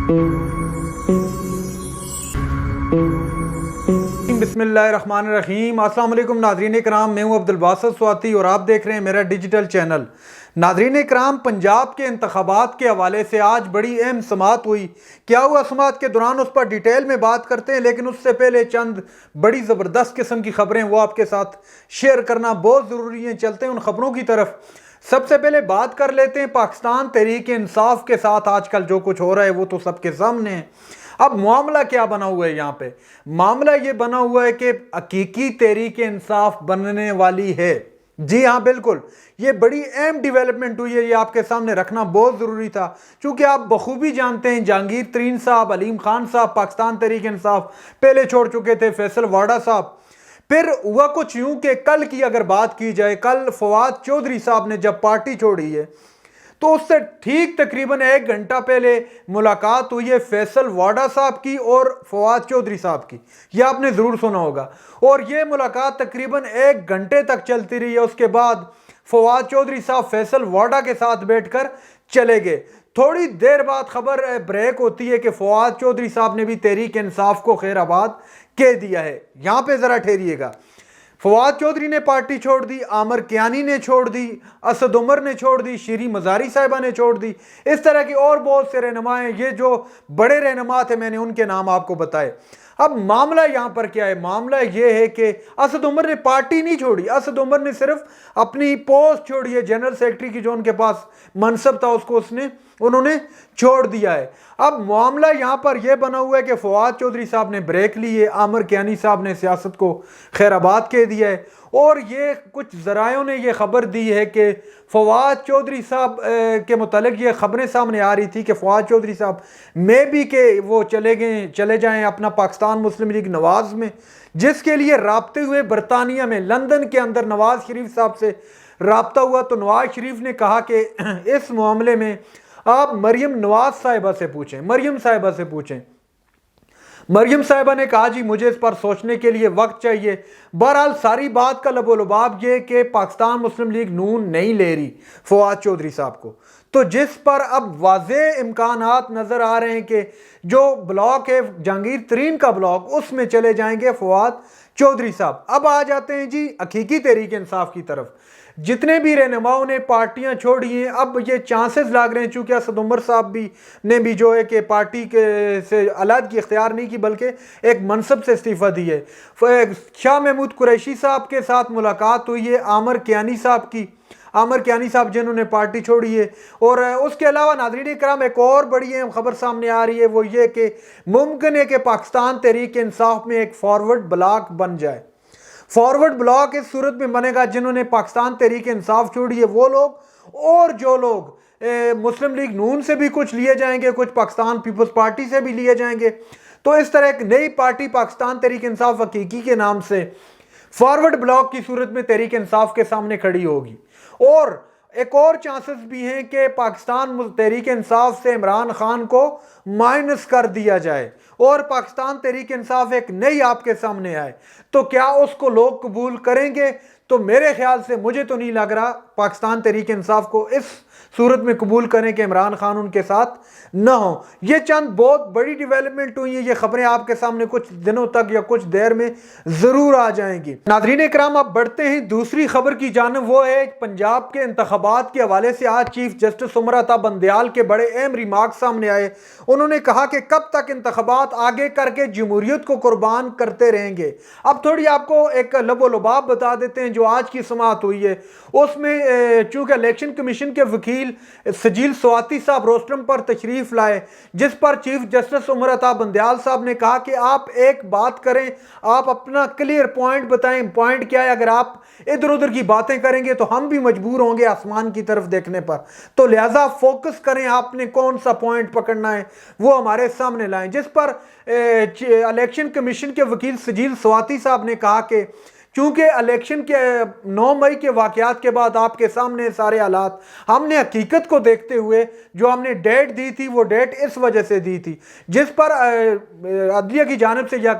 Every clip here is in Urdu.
بسم اللہ الرحمن الرحیم۔ السلام علیکم ناظرین کرام، میں ہوں عبدالباسط سواتی اور آپ دیکھ رہے ہیں میرا ڈیجیٹل چینل۔ ناظرین کرام، پنجاب کے انتخابات کے حوالے سے آج بڑی اہم سماعت ہوئی۔ کیا ہوا سماعت کے دوران اس پر ڈیٹیل میں بات کرتے ہیں، لیکن اس سے پہلے چند بڑی زبردست قسم کی خبریں وہ آپ کے ساتھ شیئر کرنا بہت ضروری ہیں۔ چلتے ہیں ان خبروں کی طرف۔ سب سے پہلے بات کر لیتے ہیں پاکستان تحریک انصاف کے ساتھ آج کل جو کچھ ہو رہا ہے وہ تو سب کے سامنے ہے۔ اب معاملہ کیا بنا ہوا ہے یہاں پہ؟ معاملہ یہ بنا ہوا ہے کہ حقیقی تحریک انصاف بننے والی ہے۔ جی ہاں بالکل، یہ بڑی اہم ڈیولپمنٹ ہوئی ہے، یہ آپ کے سامنے رکھنا بہت ضروری تھا، چونکہ آپ بخوبی جانتے ہیں جہانگیر ترین صاحب، علیم خان صاحب پاکستان تحریک انصاف پہلے چھوڑ چکے تھے، فیصل واڈا صاحب۔ پھر ہوا کچھ یوں کہ کل کی اگر بات کی جائے، کل فواد چودھری صاحب نے جب پارٹی چھوڑی ہے تو اس سے ٹھیک تقریباً 1 گھنٹہ پہلے ملاقات ہوئی ہے فیصل واڈا صاحب کی اور فواد چودھری صاحب کی، یہ آپ نے ضرور سنا ہوگا، اور یہ ملاقات تقریباً 1 گھنٹے تک چلتی رہی ہے۔ اس کے بعد فواد چودھری صاحب فیصل واڈا کے ساتھ بیٹھ کر چلے گئے۔ تھوڑی دیر بعد خبر بریک ہوتی ہے کہ فواد چودھری صاحب نے بھی تحریک انصاف کو خیر آباد کہہ دیا ہے۔ یہاں پہ ذرا ٹھہریے گا، فواد چودھری نے پارٹی چھوڑ دی، عامر کیانی نے چھوڑ دی، اسد عمر نے چھوڑ دی، شیریں مزاری صاحبہ نے چھوڑ دی، اس طرح کی اور بہت سے رہنما ہیں۔ یہ جو بڑے رہنما تھے میں نے ان کے نام آپ کو بتائے۔ اب معاملہ یہاں پر کیا ہے؟ معاملہ یہ ہے کہ اسد عمر نے پارٹی نہیں چھوڑی، اسد عمر نے صرف اپنی پوسٹ چھوڑی ہے، جنرل سیکرٹری کی جو ان کے پاس منصب تھا اس کو انہوں نے چھوڑ دیا ہے۔ اب معاملہ یہاں پر یہ بنا ہوا ہے کہ فواد چودھری صاحب نے بریک لی ہے، عامر کیانی صاحب نے سیاست کو خیر آباد کہہ دیا ہے، اور یہ کچھ ذرائعوں نے یہ خبر دی ہے کہ فواد چودھری صاحب کے متعلق یہ خبریں سامنے آ رہی تھی کہ فواد چودھری صاحب میں بھی کہ وہ چلے جائیں اپنا پاکستان مسلم لیگ نواز میں، جس کے لیے رابطے ہوئے برطانیہ میں لندن کے اندر نواز شریف صاحب سے رابطہ ہوا، تو نواز شریف نے کہا کہ اس معاملے میں آپ مریم نواز صاحبہ سے پوچھیں، مریم صاحبہ سے پوچھیں۔ مریم صاحبہ نے کہا جی مجھے اس پر سوچنے کے لیے وقت چاہیے۔ بہرحال ساری بات کا لب و لباب یہ کہ پاکستان مسلم لیگ نون نہیں لے رہی فواد چودھری صاحب کو، تو جس پر اب واضح امکانات نظر آ رہے ہیں کہ جو بلاک ہے جہانگیر ترین کا بلاک، اس میں چلے جائیں گے فواد چودھری صاحب۔ اب آ جاتے ہیں جی حقیقی تحریک انصاف کی طرف۔ جتنے بھی رہنماؤں نے پارٹیاں چھوڑی ہیں، اب یہ چانسز لگ رہے ہیں، چونکہ اسد عمر صاحب نے بھی جو ہے کہ پارٹی سے علیحدگی اختیار نہیں کی بلکہ ایک منصب سے استعفیٰ دی ہے۔ شاہ محمود قریشی صاحب کے ساتھ ملاقات ہوئی ہے، عامر کیانی صاحب کی، عامر کیانی صاحب جنہوں نے پارٹی چھوڑی ہے۔ اور اس کے علاوہ ناظرین کرام ایک اور بڑی اہم خبر سامنے آ رہی ہے، وہ یہ کہ ممکن ہے کہ پاکستان تحریک انصاف میں ایک فارورڈ بلاک بن جائے۔ فارورڈ بلاک اس صورت میں بنے گا جنہوں نے پاکستان تحریک انصاف چھوڑی ہے وہ لوگ، اور جو لوگ مسلم لیگ نون سے بھی کچھ لیے جائیں گے، کچھ پاکستان پیپلز پارٹی سے بھی لیے جائیں گے، تو اس طرح ایک نئی پارٹی پاکستان تحریک انصاف حقیقی کے نام سے فارورڈ بلاک کی صورت میں تحریک انصاف کے سامنے کھڑی ہوگی۔ اور ایک اور چانسز بھی ہیں کہ پاکستان تحریک انصاف سے عمران خان کو مائنس کر دیا جائے اور پاکستان تحریک انصاف ایک نئی آپ کے سامنے آئے، تو کیا اس کو لوگ قبول کریں گے؟ تو میرے خیال سے مجھے تو نہیں لگ رہا پاکستان تحریک انصاف کو اس صورت میں قبول کریں کہ عمران خان ان کے ساتھ نہ ہوں۔ یہ چند بہت بڑی ڈیولپمنٹ ہوئی ہیں، یہ خبریں آپ کے سامنے کچھ دنوں تک یا کچھ دیر میں ضرور آ جائیں گی۔ ناظرین اکرام اب بڑھتے ہیں دوسری خبر کی جانب، وہ ہے پنجاب کے انتخابات کے حوالے سے آج چیف جسٹس عمر عطا بندیال کے بڑے اہم ریمارکس سامنے آئے۔ انہوں نے کہا کہ کب تک انتخابات آگے کر کے جمہوریت کو قربان کرتے رہیں گے۔ اب تھوڑی آپ کو ایک لب و لباب بتا دیتے ہیں جو آج کی سماعت ہوئی ہے، اس میں چونکہ الیکشن کمیشن کے وکیل سجیل سواتی صاحب روسٹرم پر تشریف لائے، جس پر چیف جسٹس عمر عطا بندیال صاحب نے کہا کہ آپ ایک بات کریں، آپ اپنا کلیئر پوائنٹ بتائیں، پوائنٹ کیا ہے؟ اگر آپ ادھر ادھر کی باتیں کریں گے تو ہم بھی مجبور ہوں گے آسمان کی طرف دیکھنے پر، تو لہٰذا فوکس کریں، آپ نے کون سا پوائنٹ پکڑنا ہے وہ ہمارے سامنے لائیں۔ جس پر الیکشن کمیشن کے وکیل سجیل سواتی صاحب نے کہا کہ چونکہ الیکشن کے 9 مئی کے واقعات کے بعد آپ کے سامنے سارے حالات، ہم نے حقیقت کو دیکھتے ہوئے جو ہم نے ڈیٹ دی تھی وہ ڈیٹ اس وجہ سے دی تھی، جس پر عدلیہ کی جانب سے یا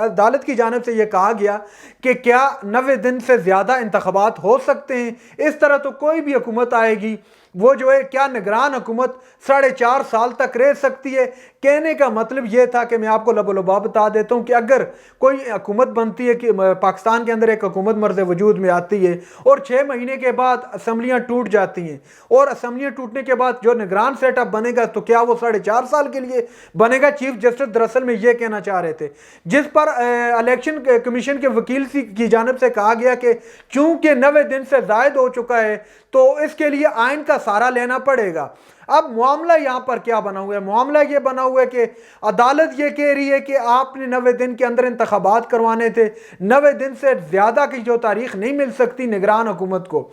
عدالت کی جانب سے یہ کہا گیا کہ کیا 90 دن سے زیادہ انتخابات ہو سکتے ہیں؟ اس طرح تو کوئی بھی حکومت آئے گی وہ جو ہے کیا نگران حکومت 4.5 سال تک رہ سکتی ہے؟ کہنے کا مطلب یہ تھا کہ میں آپ کو لب و لبا بتا دیتا ہوں کہ اگر کوئی حکومت بنتی ہے کہ پاکستان کے اندر ایک حکومت مرز وجود میں آتی ہے اور 6 مہینے کے بعد اسمبلیاں ٹوٹ جاتی ہیں اور اسمبلیاں ٹوٹنے کے بعد جو نگران سیٹ اپ بنے گا تو کیا وہ 4.5 سال کے لیے بنے گا؟ چیف جسٹس دراصل میں یہ کہنا چاہ رہے تھے، جس پر الیکشن کمیشن کے وکیل کی جانب سے کہا گیا کہ چونکہ 90 دن سے زائد ہو چکا ہے تو اس کے لیے آئین کا سہارا لینا پڑے گا۔ اب معاملہ یہاں پر کیا بنا ہوا ہے؟ معاملہ یہ بنا ہوا ہے کہ عدالت یہ کہہ رہی ہے کہ آپ نے 90 دن کے اندر انتخابات کروانے تھے، 90 دن سے زیادہ کی جو تاریخ نہیں مل سکتی نگران حکومت کو۔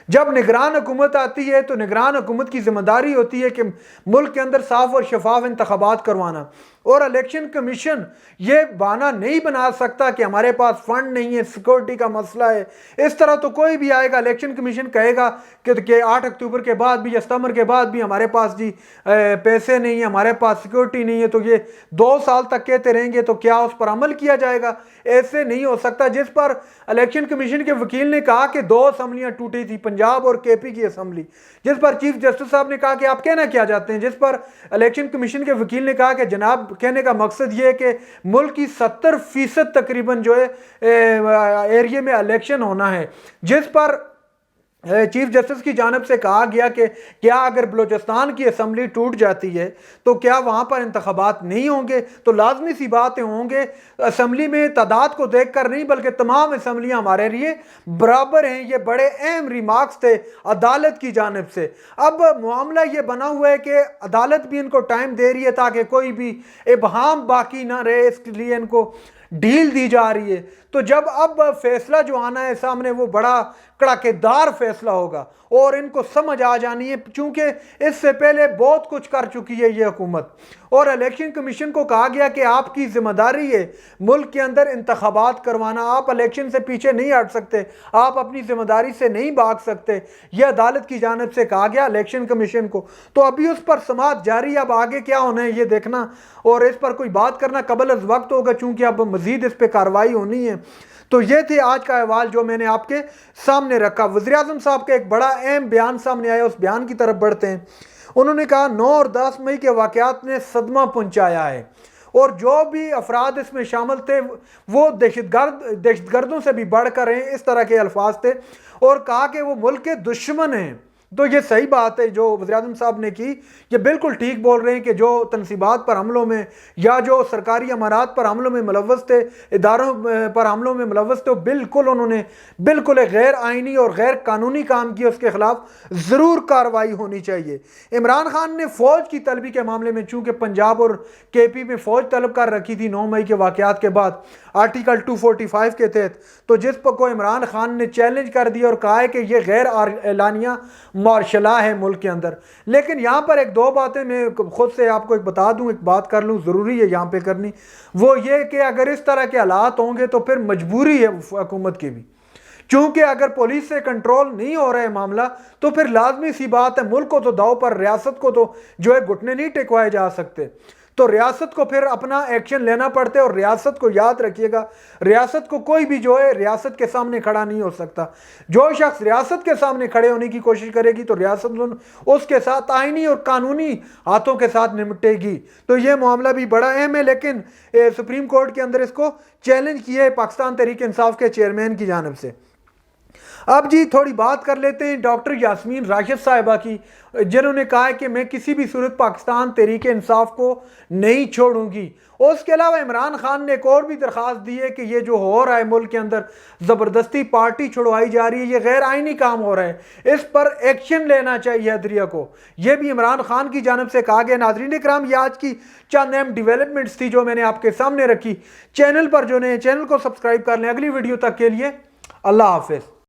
جب نگران حکومت آتی ہے تو نگران حکومت کی ذمہ داری ہوتی ہے کہ ملک کے اندر صاف اور شفاف انتخابات کروانا، اور الیکشن کمیشن یہ بہانہ نہیں بنا سکتا کہ ہمارے پاس فنڈ نہیں ہے، سیکورٹی کا مسئلہ ہے۔ اس طرح تو کوئی بھی آئے گا، الیکشن کمیشن کہے گا کہ 8 اکتوبر کے بعد بھی یا ستمبر کے بعد بھی ہمارے پاس جی پیسے نہیں ہیں، ہمارے پاس سیکورٹی نہیں ہے، تو یہ 2 سال تک کہتے رہیں گے تو کیا اس پر عمل کیا جائے گا؟ ایسے نہیں ہو سکتا۔ جس پر الیکشن کمیشن کے وکیل نے کہا کہ 2 اسمبلیاں ٹوٹی تھی، پنجاب اور کے پی کی اسمبلی، جس پر چیف جسٹس صاحب نے کہا کہ آپ کہنا کیا چاہتے ہیں؟ جس پر الیکشن کمیشن کے وکیل نے کہا کہ جناب کہنے کا مقصد یہ ہے کہ ملک کی 70% تقریباً جو ہے ایریے میں الیکشن ہونا ہے، جس پر چیف جسٹس کی جانب سے کہا گیا کہ کیا اگر بلوچستان کی اسمبلی ٹوٹ جاتی ہے تو کیا وہاں پر انتخابات نہیں ہوں گے؟ تو لازمی سی باتیں ہوں گے، اسمبلی میں تعداد کو دیکھ کر نہیں بلکہ تمام اسمبلیاں ہمارے لیے برابر ہیں۔ یہ بڑے اہم ریمارکس تھے عدالت کی جانب سے۔ اب معاملہ یہ بنا ہوا ہے کہ عدالت بھی ان کو ٹائم دے رہی ہے تاکہ کوئی بھی ابہام باقی نہ رہے، اس لیے ان کو ڈیل دی جا رہی ہے۔ تو جب اب فیصلہ جو آنا ہے سامنے وہ بڑا کڑاکے دار فیصلہ ہوگا اور ان کو سمجھ آ جانی ہے، چونکہ اس سے پہلے بہت کچھ کر چکی ہے یہ حکومت، اور الیکشن کمیشن کو کہا گیا کہ آپ کی ذمہ داری ہے ملک کے اندر انتخابات کروانا، آپ الیکشن سے پیچھے نہیں ہٹ سکتے، آپ اپنی ذمہ داری سے نہیں بھاگ سکتے، یہ عدالت کی جانب سے کہا گیا الیکشن کمیشن کو۔ تو ابھی اس پر سماعت جاری ہے، اب آگے کیا ہونا ہے یہ دیکھنا اور اس پر کوئی بات کرنا قبل از وقت ہوگا، چونکہ اب مزید اس پہ کارروائی ہونی ہے۔ تو یہ تھے آج کا احوال جو میں نے آپ کے سامنے رکھا۔ وزیراعظم صاحب کا ایک بڑا اہم بیان سامنے آیا، اس بیان کی طرف بڑھتے ہیں۔ انہوں نے کہا 9 اور 10 مئی کے واقعات نے صدمہ پہنچایا ہے، اور جو بھی افراد اس میں شامل تھے وہ دہشت گردوں سے بھی بڑھ کر ہیں، اس طرح کے الفاظ تھے، اور کہا کہ وہ ملک کے دشمن ہیں۔ تو یہ صحیح بات ہے جو وزیراعظم صاحب نے کی، یہ بالکل ٹھیک بول رہے ہیں کہ جو تنصیبات پر حملوں میں یا جو سرکاری امارات پر حملوں میں ملوث تھے، اداروں پر حملوں میں ملوث تھے، بالکل انہوں نے بالکل ایک غیر آئینی اور غیر قانونی کام کیا، اس کے خلاف ضرور کارروائی ہونی چاہیے۔ عمران خان نے فوج کی طلبی کے معاملے میں چونکہ پنجاب اور کے پی میں فوج طلب کر رکھی تھی 9 مئی کے واقعات کے بعد آرٹیکل 245 کے تحت، تو جس پر کو عمران خان نے چیلنج کر دیا اور کہا ہے کہ یہ غیر اعلانیہ مارشل ہے ملک کے اندر۔ لیکن یہاں پر ایک 2 باتیں میں خود سے آپ کو ایک بتا دوں، ایک بات کر لوں، ضروری ہے یہاں پہ کرنی، وہ یہ کہ اگر اس طرح کے حالات ہوں گے تو پھر مجبوری ہے حکومت کی بھی، چونکہ اگر پولیس سے کنٹرول نہیں ہو رہا ہے معاملہ تو پھر لازمی سی بات ہے ملک کو تو داؤ پر، ریاست کو تو جو ہے گھٹنے نہیں ٹکوائے جا سکتے، تو ریاست کو پھر اپنا ایکشن لینا پڑتا ہے۔ اور ریاست کو یاد رکھیے گا، ریاست کو کوئی بھی جو ہے ریاست کے سامنے کھڑا نہیں ہو سکتا۔ جو شخص ریاست کے سامنے کھڑے ہونے کی کوشش کرے گی تو ریاست اس کے ساتھ آئینی اور قانونی ہاتھوں کے ساتھ نمٹے گی۔ تو یہ معاملہ بھی بڑا اہم ہے، لیکن سپریم کورٹ کے اندر اس کو چیلنج کیا ہے پاکستان تحریک انصاف کے چیئرمین کی جانب سے۔ اب جی تھوڑی بات کر لیتے ہیں ڈاکٹر یاسمین راشد صاحبہ کی، جنہوں نے کہا ہے کہ میں کسی بھی صورت پاکستان تحریک انصاف کو نہیں چھوڑوں گی۔ اور اس کے علاوہ عمران خان نے ایک اور بھی درخواست دی ہے کہ یہ جو ہو رہا ہے ملک کے اندر زبردستی پارٹی چھڑوائی جا رہی ہے، یہ غیر آئینی کام ہو رہا ہے، اس پر ایکشن لینا چاہیے عدلیہ کو، یہ بھی عمران خان کی جانب سے کہا گیا۔ ناظرین اکرام، یہ آج کی چند اہم ڈیولپمنٹس تھی جو میں نے آپ کے سامنے رکھی۔ چینل پر جو نئے چینل کو سبسکرائب کر لیں۔ اگلی ویڈیو تک کے لیے اللہ حافظ۔